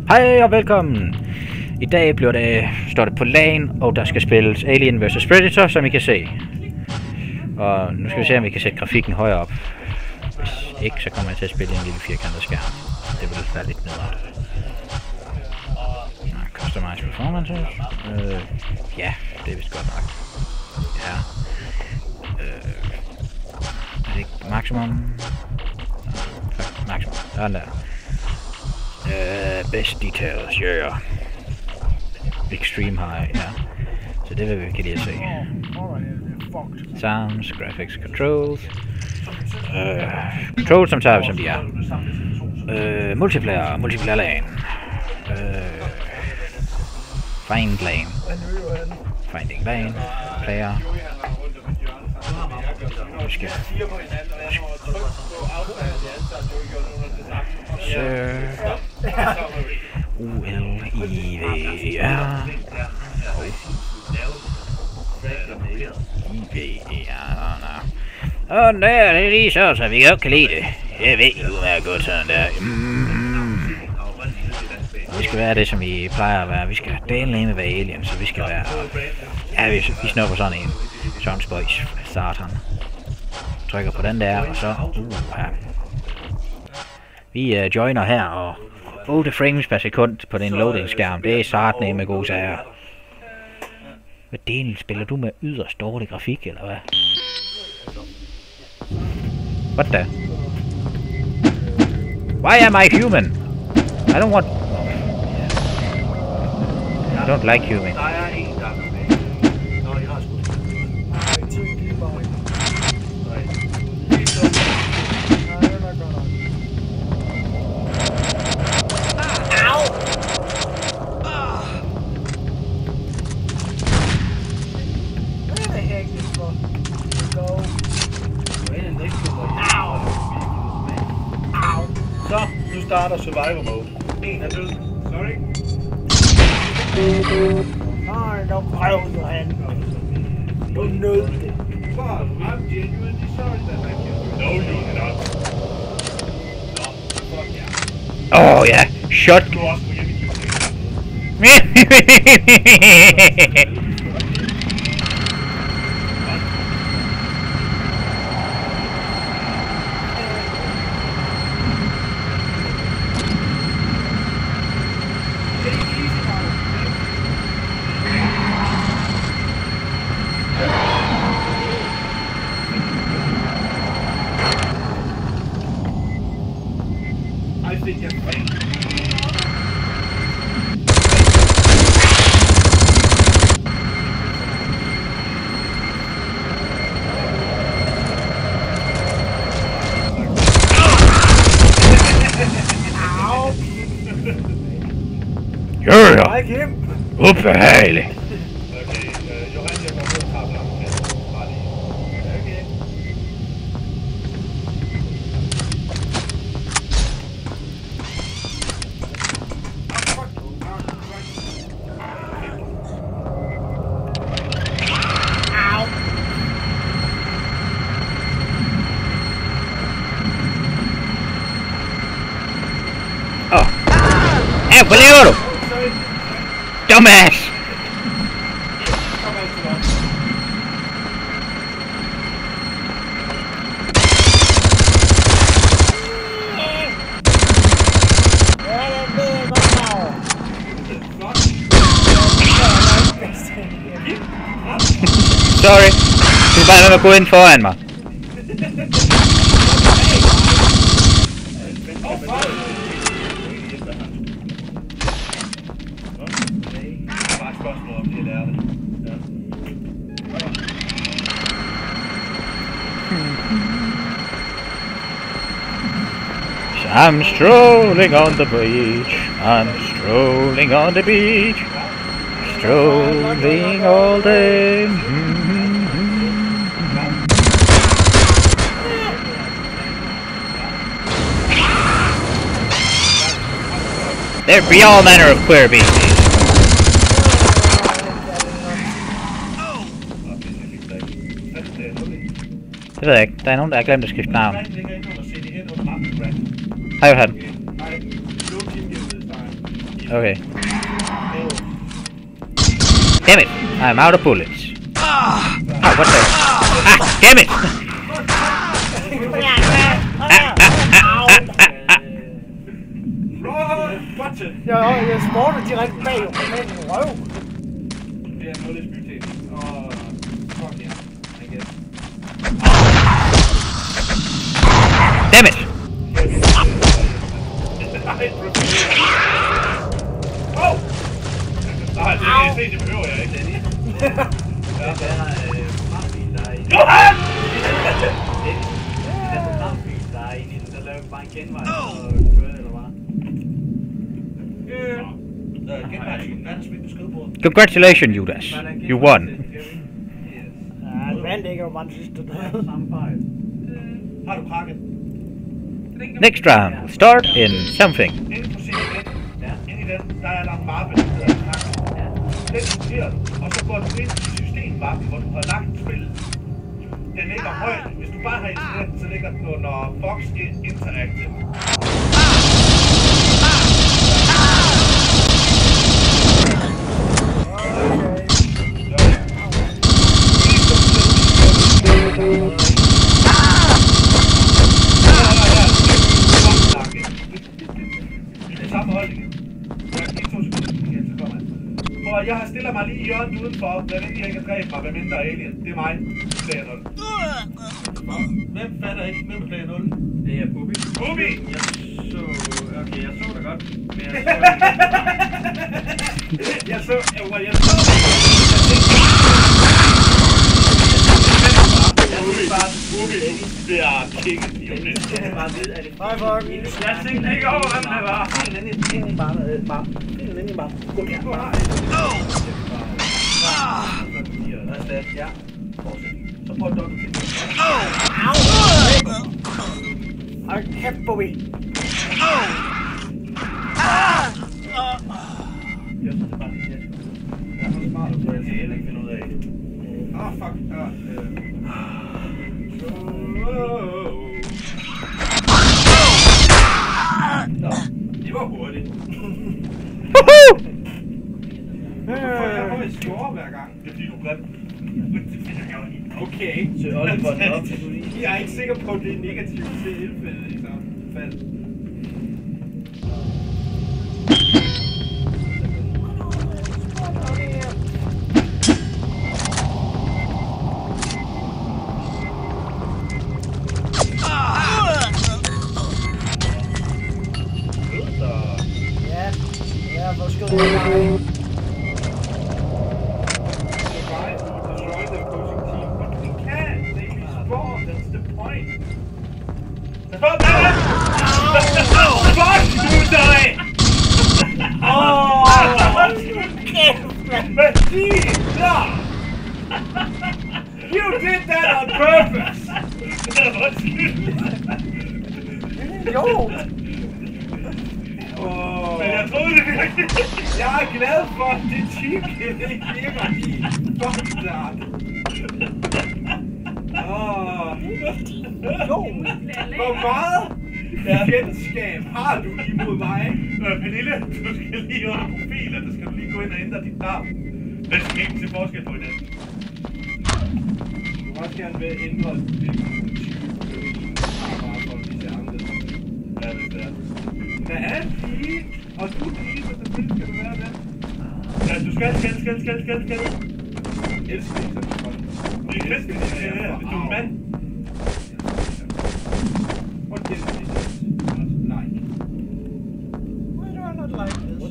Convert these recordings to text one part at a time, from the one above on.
Hej og velkommen! I dag står det på LAN, og der skal spilles Alien vs Predator, som I kan se. Og nu skal vi se, om vi kan sætte grafikken højere op. Hvis ikke, så kommer jeg til at spille en lille firkantet skærm. Det vil være lidt nedret. Customize performance. Ja, det er vist godt nok. Ja. Er det ikke maksimum? Maksimum. Sådan der. Best details, yeah. Extreme high, ja. Så det vil vi kan lige se. Sounds, graphics, controls. Controls som tager vi som de er. Multiplayer lane. Find lane. Finding lane. Player. U-L-I-V-R. Og der er det lige så vi godt kan lide det. Jeg ved jo, hvad er godt sådan der. Vi skal være det, som vi plejer at være. Vi skal dele med være alien, så vi skal være... Ja, vi snupper sådan en. Sådan spøjs. Satan. Trykker på den der, og så... ja. Vi joiner her, og 8 frames per sekund på den loading-skærm. Det er satan med gode sager. Hvad delen spiller du med yderst dårlig grafik, eller hvad? What the? Why am I human? I don't want... I don't like human. Så, nu starter survival mode. En er død. Sorry. Nej, nu prøver du han. Du er nødt. I'm genuinely sorry that I killed you. No, you're not. No, fuck yeah. Oh yeah, shot. Du også gå hjem i din I think I'm fine. Yeah. Like him. Ubehageligt. Okay, Johan, jeg går ned og tager blanken. Bare lige. Okay. Hey, hvad laver du? Dumbass! Sorry. Du skal bare gå ind foran mig. I'm strolling on the beach. I'm strolling on the beach. Strolling all day. There be all manner of queer beasties. Det ved jeg ikke. Der er nogen, der har glemt at skifte navn. Hej Johan. Okay. Damn it! I'm out of bullets. Oh, what the? Ah, damn it! Watch it! Jeg spawner direkte bag med en røv. Det er 0 spyt. Og... Fuck yeah, I guess. Damn it! Oh! Nej, det behøver jeg ikke. Ja, der er brandbil, der er inde. Johan! Der er brandbil, der er inde i den, der laver bare en genvej og kører, eller hvad? Congratulations, Judas. You won. Ja, han vandt ikke, og vandt sidste dag. Har du krakket? Next round. Start in something. Inden på siden ind i den, der er der en mappe, der hedder krakket. Den noterer du, og så går du ind i systemmappen, hvor du har lagt spillet. Den ligger højt. Hvis du bare har installeret den, så ligger den under Fox Interactive. Jeg har stillet mig lige i hjørnet udenfor, blandt andet jeg kan dræbe mig, hvad mindre alien. Det er mig, player 0. Hvem fatter ikke, hvem er player 0? Det er Bubi. Bubi! Jeg så det godt, men jeg så Bubi, det er kingen i det. det er bare vidt, at det Nej, fuck. Jeg tænkte ikke over, hvem det var. Find den inde i bare. Gå her. Ja. Fortsæt. Så prøv at dokke til. Hold kæft, Bobby. Jeg synes bare lige her. Jeg er så smart, at jeg ikke finde ud af. Fuck. Det var hurtigt. Woohoo! Jeg må i score hver gang. Det er fordi du er grim. Okay. Så Oliver den op. Jeg er ikke sikker på, at det er negativt tilfælde i så fald. Ja, hvor skal du i gang? You did that on purpose! Jo! Men jeg troede det virkelig. Jeg er glad for, at det chicken ikke virker i fuckstart. Jo! Hvor meget kendskab har du imod mig? Pernille, du skal lige under profiler, der skal du lige gå ind og ændre dit navn. Den skal ikke se forskel på hinanden. Du må også gerne vil ændre dit type bare for at vise andre. Ja, det er. Der er en pige, og du er pige, så selvfølgelig skal du være der. Ja, du skal. Elsker det, så det er godt. Det er fedt, hvis du er en mand. What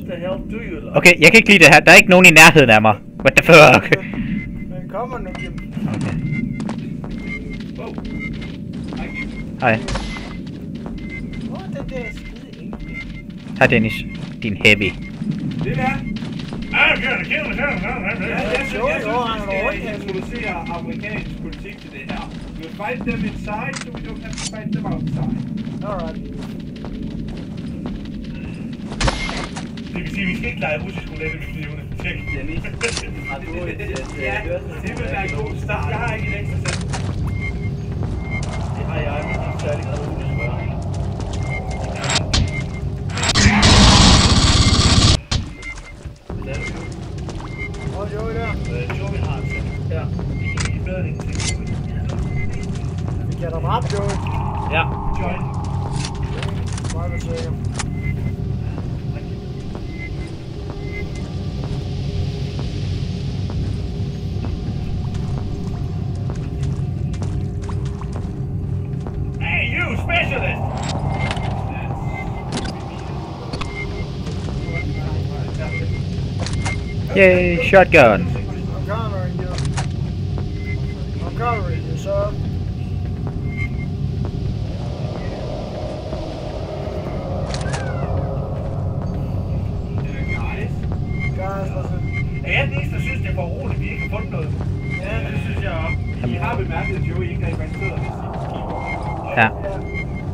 the hell do you like? Okay, jeg kan ikke lide det her. Der er ikke nogen i nærheden af mig. What the fuck? Men kommer nu, Jim. Okay. Oh. Hej. Hvor er den der skide enke? Hej Dennis. Din heavy. Det der. Jeg synes, vi skal introducere amerikansk politik til det her. We'll fight them inside, so we don't have to fight them outside. Alright. Det vil sige, at vi skal ikke lege russisk roulette med knivene. Tjek. Ja, det vil være en god start. Jeg har ikke en ekstra sæt. Det har jeg, men ikke særlig godt russisk. lavede ingenting. Vi kan da ret, jo. Ja. Join. Meget er sikker. Hey, you specialist! Yay, shotgun. I'm countering you. I'm covering you, sir. Guys, listen. Er jeg den eneste, der synes, det er for roligt, vi ikke har fundet noget? Ja, det synes jeg også. I har bemærket, at Joey ikke rigtig sidder ved sit keyboard. Ja.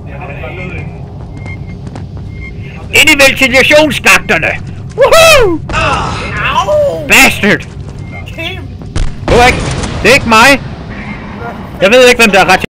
Jeg har det bare lød ind. Ind i ventilationsskagterne! Woohoo! Au! Bastard! Kim! Gå væk! Det er ikke mig! Jeg ved ikke, hvem der er ret